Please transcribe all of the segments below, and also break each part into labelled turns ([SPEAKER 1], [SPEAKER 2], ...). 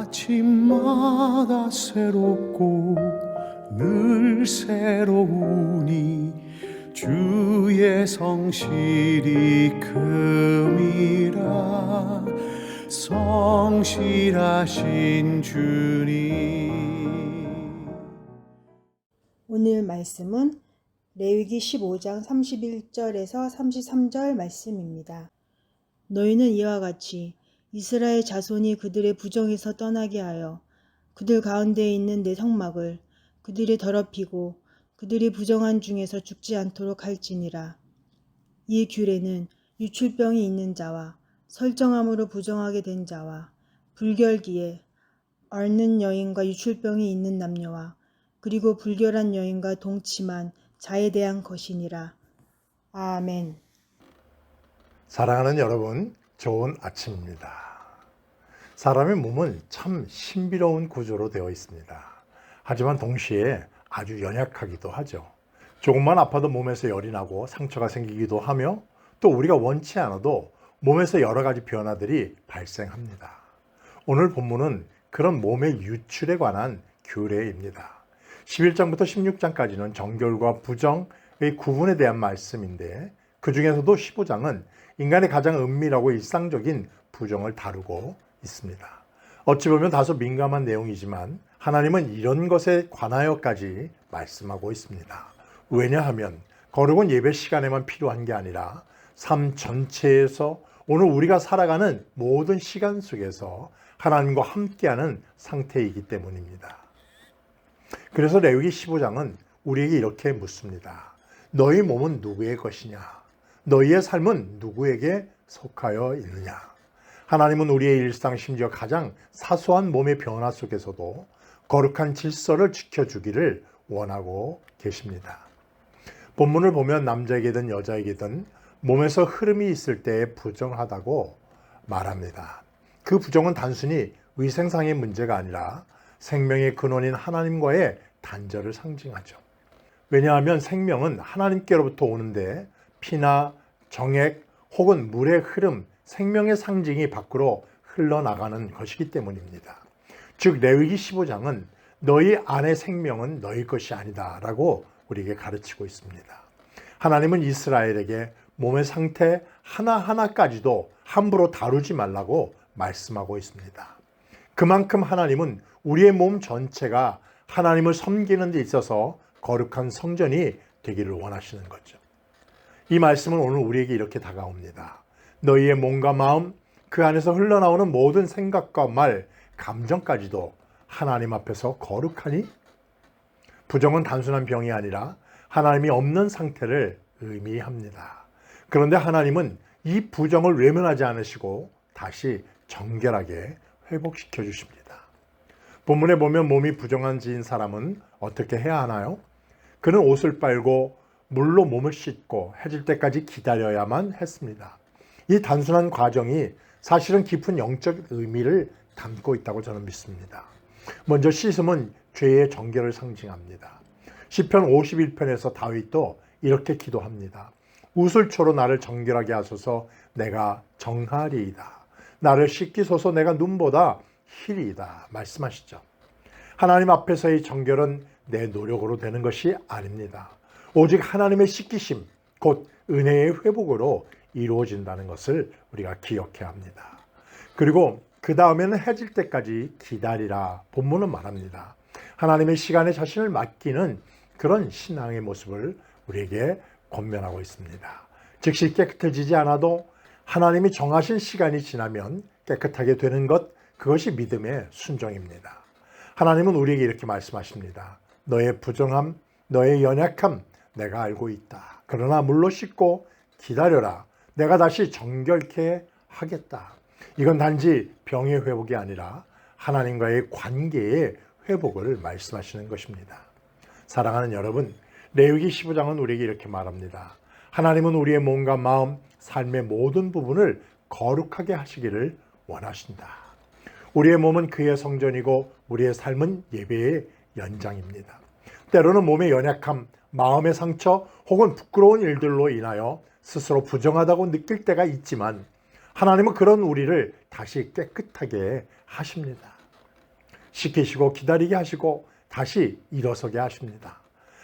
[SPEAKER 1] 아침마다 새롭고 늘 새로우니 주의 성실이 큼이라. 성실하신 주님.
[SPEAKER 2] 오늘 말씀은 레위기 15장 31절에서 33절 말씀입니다. 너희는 이와 같이 이스라엘 자손이 그들의 부정에서 떠나게 하여 그들 가운데에 있는 내 성막을 그들이 더럽히고 그들이 부정한 중에서 죽지 않도록 할지니라. 이 규례는 유출병이 있는 자와 설정함으로 부정하게 된 자와 불결기에 앓는 여인과 유출병이 있는 남녀와 그리고 불결한 여인과 동침한 자에 대한 것이니라. 아멘.
[SPEAKER 3] 사랑하는 여러분, 좋은 아침입니다. 사람의 몸은 참 신비로운 구조로 되어 있습니다. 하지만 동시에 아주 연약하기도 하죠. 조금만 아파도 몸에서 열이 나고 상처가 생기기도 하며 또 우리가 원치 않아도 몸에서 여러 가지 변화들이 발생합니다. 오늘 본문은 그런 몸의 유출에 관한 규례입니다. 11장부터 16장까지는 정결과 부정의 구분에 대한 말씀인데 그 중에서도 15장은 인간의 가장 은밀하고 일상적인 부정을 다루고 있습니다. 어찌 보면 다소 민감한 내용이지만 하나님은 이런 것에 관하여까지 말씀하고 있습니다. 왜냐하면 거룩은 예배 시간에만 필요한 게 아니라 삶 전체에서 오늘 우리가 살아가는 모든 시간 속에서 하나님과 함께하는 상태이기 때문입니다. 그래서 레위기 15장은 우리에게 이렇게 묻습니다. 너희 몸은 누구의 것이냐? 너희의 삶은 누구에게 속하여 있느냐? 하나님은 우리의 일상 심지어 가장 사소한 몸의 변화 속에서도 거룩한 질서를 지켜주기를 원하고 계십니다. 본문을 보면 남자에게든 여자에게든 몸에서 흐름이 있을 때 부정하다고 말합니다. 그 부정은 단순히 위생상의 문제가 아니라 생명의 근원인 하나님과의 단절을 상징하죠. 왜냐하면 생명은 하나님께로부터 오는데 피나 정액 혹은 물의 흐름, 생명의 상징이 밖으로 흘러나가는 것이기 때문입니다. 즉 레위기 15장은 너희 안의 생명은 너희 것이 아니다 라고 우리에게 가르치고 있습니다. 하나님은 이스라엘에게 몸의 상태 하나하나까지도 함부로 다루지 말라고 말씀하고 있습니다. 그만큼 하나님은 우리의 몸 전체가 하나님을 섬기는 데 있어서 거룩한 성전이 되기를 원하시는 거죠. 이 말씀은 오늘 우리에게 이렇게 다가옵니다. 너희의 몸과 마음, 그 안에서 흘러나오는 모든 생각과 말, 감정까지도 하나님 앞에서 거룩하니? 부정은 단순한 병이 아니라 하나님이 없는 상태를 의미합니다. 그런데 하나님은 이 부정을 외면하지 않으시고 다시 정결하게 회복시켜 주십니다. 본문에 보면 몸이 부정한 지인 사람은 어떻게 해야 하나요? 그는 옷을 빨고 물로 몸을 씻고 해질 때까지 기다려야만 했습니다. 이 단순한 과정이 사실은 깊은 영적 의미를 담고 있다고 저는 믿습니다. 먼저 씻음은 죄의 정결을 상징합니다. 시편 51편에서 다윗도 이렇게 기도합니다. 우슬초로 나를 정결하게 하소서. 내가 정하리이다. 나를 씻기소서. 내가 눈보다 희리이다 말씀하시죠. 하나님 앞에서의 정결은 내 노력으로 되는 것이 아닙니다. 오직 하나님의 씻기심, 곧 은혜의 회복으로 이루어진다는 것을 우리가 기억해야 합니다. 그리고 그 다음에는 해질 때까지 기다리라 본문은 말합니다. 하나님의 시간에 자신을 맡기는 그런 신앙의 모습을 우리에게 권면하고 있습니다. 즉시 깨끗해지지 않아도 하나님이 정하신 시간이 지나면 깨끗하게 되는 것, 그것이 믿음의 순종입니다. 하나님은 우리에게 이렇게 말씀하십니다. 너의 부정함, 너의 연약함 내가 알고 있다. 그러나 물로 씻고 기다려라. 내가 다시 정결케 하겠다. 이건 단지 병의 회복이 아니라 하나님과의 관계의 회복을 말씀하시는 것입니다. 사랑하는 여러분, 레위기 15장은 우리에게 이렇게 말합니다. 하나님은 우리의 몸과 마음, 삶의 모든 부분을 거룩하게 하시기를 원하신다. 우리의 몸은 그의 성전이고 우리의 삶은 예배의 연장입니다. 때로는 몸의 연약함, 마음의 상처 혹은 부끄러운 일들로 인하여 스스로 부정하다고 느낄 때가 있지만 하나님은 그런 우리를 다시 깨끗하게 하십니다. 시키시고 기다리게 하시고 다시 일어서게 하십니다.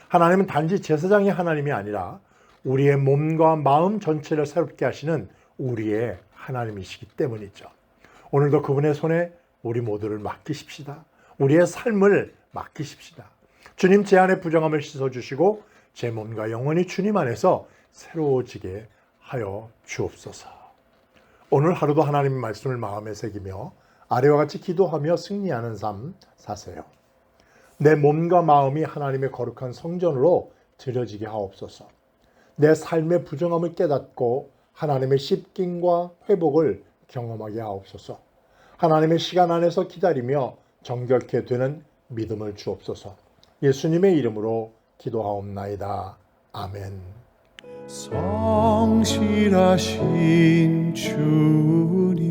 [SPEAKER 3] 하나님은 단지 제사장이 하나님이 아니라 우리의 몸과 마음 전체를 새롭게 하시는 우리의 하나님이시기 때문이죠. 오늘도 그분의 손에 우리 모두를 맡기십시다. 우리의 삶을 맡기십시다. 주님 제 안에 부정함을 씻어주시고 제 몸과 영혼이 주님 안에서 새로워지게 하여 주옵소서. 오늘 하루도 하나님의 말씀을 마음에 새기며 아래와 같이 기도하며 승리하는 삶 사세요. 내 몸과 마음이 하나님의 거룩한 성전으로 드려지게 하옵소서. 내 삶의 부정함을 깨닫고 하나님의 씻김과 회복을 경험하게 하옵소서. 하나님의 시간 안에서 기다리며 정결케 되는 믿음을 주옵소서. 예수님의 이름으로 기도하옵나이다. 아멘.
[SPEAKER 1] 성실하신 주님